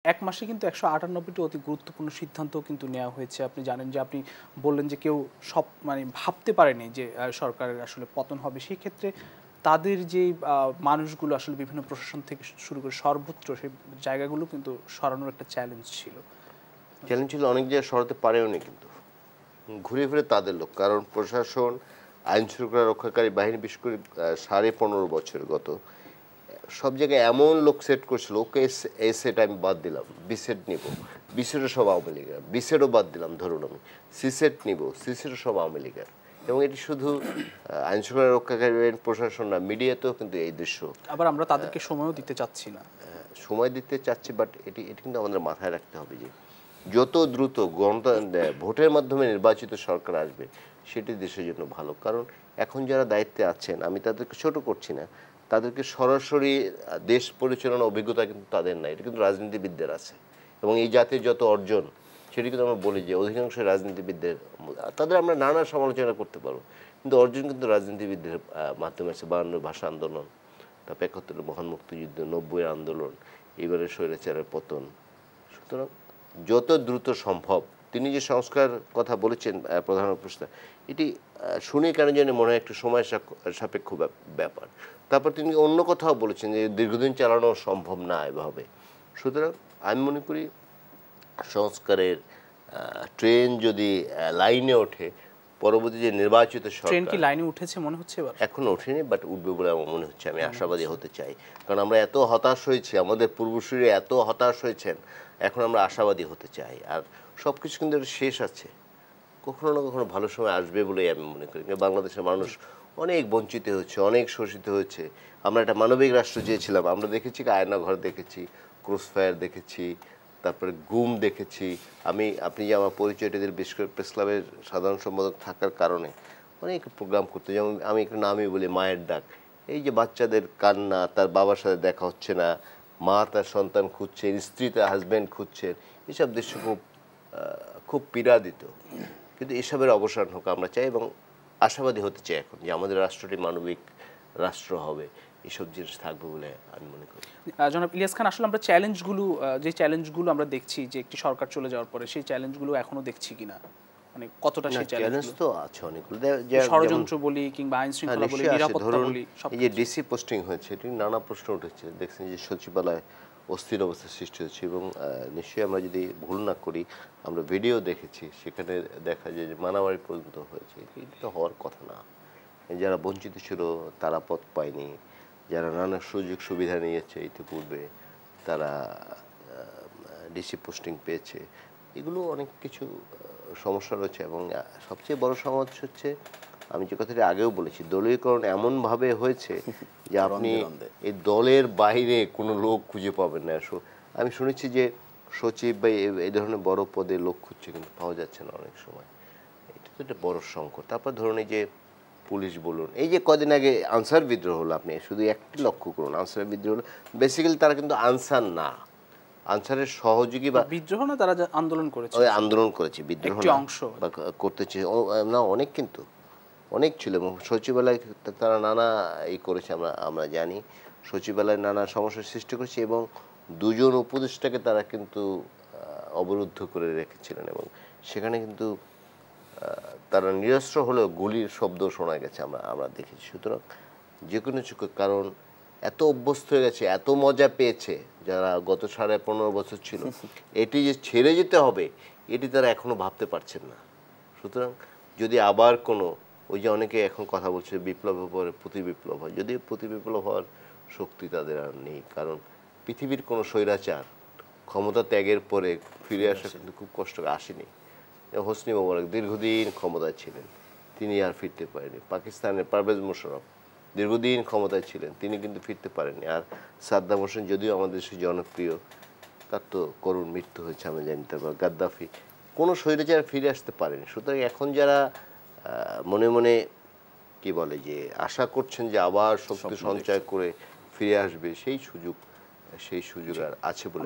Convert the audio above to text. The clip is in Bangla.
এক মাসে কিন্তু ১৯৮টি অতি গুরুত্বপূর্ণ সিদ্ধান্তও কিন্তু নেওয়া হয়েছে। আপনি জানেন যে আপনি বললেন যে কেউ মানে ভাবতে পারেনি যে সরকারের আসলে পতন হবে। সেক্ষেত্রে তাদের যেই মানুষগুলো আসলে বিভিন্ন প্রশাসন থেকে শুরু করে সর্বত্র সেই জায়গাগুলো কিন্তু সরানোর একটা চ্যালেঞ্জ ছিল। চ্যালেঞ্জ ছিল অনেক জায়গায় সরাতে পারেওনি কিন্তু। ঘুরে ফিরে তাদের লোক। কারণ প্রশাসন, আইন শৃঙ্খলা রক্ষাকারী বাহিনী বিশেষ করে ১৫.৫ বছর গত সব জায়গায় এমন লোক সেট করছিল, ওকে এই সেট আমি বাদ দিলাম, বি সেট নিব, বি সেটও সব আওয়ামী লীগের, বি সেটও বাদ দিলাম ধরুন আমি, সি সেট নিব, সি সেটও সব আওয়ামী লীগের। এবং এটি শুধু আইন শৃঙ্খলা রক্ষাকারী বাহিনী প্রশাসন না, মিডিয়াতেও কিন্তু এই দৃশ্য। আবার আমরা তাদেরকে সময়ও দিতে চাচ্ছি না। সময় দিতে চাচ্ছি, বাট এটি কিন্তু আমাদের মাথায় রাখতে হবে যে যত দ্রুত ভোটের মাধ্যমে নির্বাচিত সরকার আসবে সেটি দেশের জন্য ভালো। কারণ এখন যারা দায়িত্বে আছেন, আমি তাদেরকে ছোট করছি না, তাদেরকে সরাসরি দেশ পরিচালনার অভিজ্ঞতা কিন্তু তাদের নাই, এটা কিন্তু রাজনীতিবিদদের আছে। এবং এই জাতির যত অর্জন সেটি কিন্তু আমরা বলি যে অধিকাংশ রাজনীতিবিদদের, তাদের আমরা নানা সমালোচনা করতে পারবো, কিন্তু অর্জন কিন্তু রাজনীতিবিদদের মাধ্যমে আছে। ৫২ ভাষা আন্দোলন, তারপর ৭১ মহান মুক্তিযুদ্ধ, ৯০ আন্দোলন, এবারে স্বৈরাচারের পতন। সুতরাং যত দ্রুত সম্ভব তিনি যে সংস্কার কথা বলেছেন প্রধান উপদেষ্টা, এটি শুনে কেন জানি মনে হয় একটু সময় সাপেক্ষ ব্যাপার। তারপর তিনি অন্য কথাও বলেছেন যে দীর্ঘদিন চালানো সম্ভব না এভাবে। সুতরাং আমি মনে করি সংস্কারের ট্রেন যদি লাইনে ওঠে, পরবর্তী যে নির্বাচিত ট্রেন কি সরকার, লাইনে উঠেছে মনে হচ্ছে এবার? এখনো ওঠেনি, বাট উঠবে বলে আমার মনে হচ্ছে। আমি আশাবাদী হতে চাই, কারণ আমরা এত হতাশ হয়েছি, আমাদের পূর্বসূরি এত হতাশ হয়েছেন, এখন আমরা আশাবাদী হতে চাই। আর সব কিছু কিন্তু শেষ আছে, কখনো না কখনো ভালো সময় আসবে বলেই আমি মনে করি। বাংলাদেশের মানুষ অনেক বঞ্চিত হচ্ছে, অনেক শোষিত হয়েছে। আমরা একটা মানবিক রাষ্ট্র চেয়েছিলাম, আমরা দেখেছি আয়নাঘর দেখেছি, ক্রসফায়ার দেখেছি, তারপরে গুম দেখেছি। আপনি যে আমার পরিচয়টা দিল, বিশেষ করে প্রেস ক্লাবের সাধারণ সম্পাদক থাকার কারণে অনেক প্রোগ্রাম করতে, যেমন আমি একটু নামই বলি মায়ের ডাক। এই যে বাচ্চাদের কান্না, তার বাবার সাথে দেখা হচ্ছে না, মা তার সন্তান খুঁজছেন, স্ত্রী তার হাজব্যান্ড খুঁজছেন, এসব দৃশ্য খুব পীড়া দিত। কিন্তু এসবের অবসান হোক আমরা চাই, এবং আশাবাদী হতে চাই এখন যে আমাদের রাষ্ট্রটি মানবিক রাষ্ট্র হবে, এসব জিনিস থাকবে বলে আমি মনে করি। জনাব ইলিয়াস খান, আসলে আমরা চ্যালেঞ্জগুলো যে চ্যালেঞ্জগুলো আমরা দেখছি যে একটি সরকার চলে যাওয়ার পরে, সেই চ্যালেঞ্জগুলো এখনো দেখছি কিনা, মানে কতটা সেই চ্যালেঞ্জ চ্যালেঞ্জগুলো, তো আছে অনেকগুলো, ষড়যন্ত্র বলি কিংবা আইন শৃঙ্খলা বলি, নিশ্চয়ই আছে। নিরাপত্তা ধরুন বলি, এই যে ডিসি পোস্টিং হয়েছে, এটি নানা প্রশ্ন উঠেছে। দেখছেন যে সচিবালয় অস্থির অবস্থার সৃষ্টি হচ্ছে, এবং নিশ্চয়ই আমরা যদি ভুল না করি, আমরা ভিডিও দেখেছি, সেখানে দেখা যায় যে মারামারি পর্যন্ত হয়েছে। এটা তো হওয়ার কথা না। যারা বঞ্চিত ছিল তারা পথ পায়নি, যারা নানা সুযোগ সুবিধা নিয়েছে ইতিপূর্বে তারা ডিসি পোস্টিং পেয়েছে। এগুলো অনেক কিছু সমস্যা রয়েছে, এবং সবচেয়ে বড় সমস্যা হচ্ছে, আমি যে কথাটি আগেও বলেছি, দলীয়করণ এমনভাবে হয়েছে যে আপনি এই দলের বাইরে কোনো লোক খুঁজে পাবেন না। আমি শুনেছি যে সচিব বা এই ধরনের বড় পদে লোক খুঁজছে, কিন্তু পাওয়া যাচ্ছে না অনেক সময়। এটা তো একটা বড় সংকট। তারপর ধরুন এই যে পুলিশ বলুন, এই যে কদিন আগে আনসার বিদ্রোহ হলো, আপনি শুধু একটি লক্ষ্য করুন, আনসার বিদ্রোহ হলো, বেসিক্যালি তারা কিন্তু আনসার না, আনসারের সহযোগী বা বিদ্রোহ না, তারা আন্দোলন করেছে, ওই আন্দোলন করেছে, বিদ্রোহ একটি না অংশ বা করতেছে না, অনেক কিন্তু অনেক ছিল। এবং সচিবালয় তারা নানা করেছে, আমরা জানি সচিবালয় নানা সমস্যার সৃষ্টি করেছে, এবং দুজন উপদেষ্টাকে তারা কিন্তু অবরুদ্ধ করে রেখেছিলেন, এবং সেখানে কিন্তু তারা নিরস্ত্র হলেও গুলির শব্দ শোনা গেছে, আমরা দেখেছি। সুতরাং যে কোনো কারণ এত অভ্যস্ত হয়ে গেছে, এত মজা পেয়েছে যারা গত 15.5 বছর ছিল, এটি যে ছেড়ে যেতে হবে এটি তারা এখনো ভাবতে পারছেন না। সুতরাং যদি আবার কোনো, ওই যে অনেকে এখন কথা বলছে বিপ্লবের পরে প্রতি বিপ্লব হয়, যদি প্রতি বিপ্লব হওয়ার শক্তি তাদের আর নেই। কারণ পৃথিবীর কোনো স্বৈরাচার ক্ষমতা ত্যাগের পরে ফিরে আসা কিন্তু খুব কষ্ট আসেনি। হোসনি মোবারক দীর্ঘদিন ক্ষমতায় ছিলেন, তিনি আর ফিরতে পারেনি। পাকিস্তানের পারভেজ মোশাররফ দীর্ঘদিন ক্ষমতায় ছিলেন, তিনি কিন্তু ফিরতে পারেননি। আর সাদ্দাম হোসেন যদিও আমাদের দেশে জনপ্রিয়, তার তো করুণ মৃত্যু হয়েছে আমরা জানি। তারপর গাদ্দাফি, কোনো স্বৈরাচার ফিরে আসতে পারেনি। সুতরাং এখন যারা মনে মনে কি বলে যে আশা করছেন যে আবার শক্তি সঞ্চয় করে ফিরে আসবে, সেই সুযোগ আর আছে বলে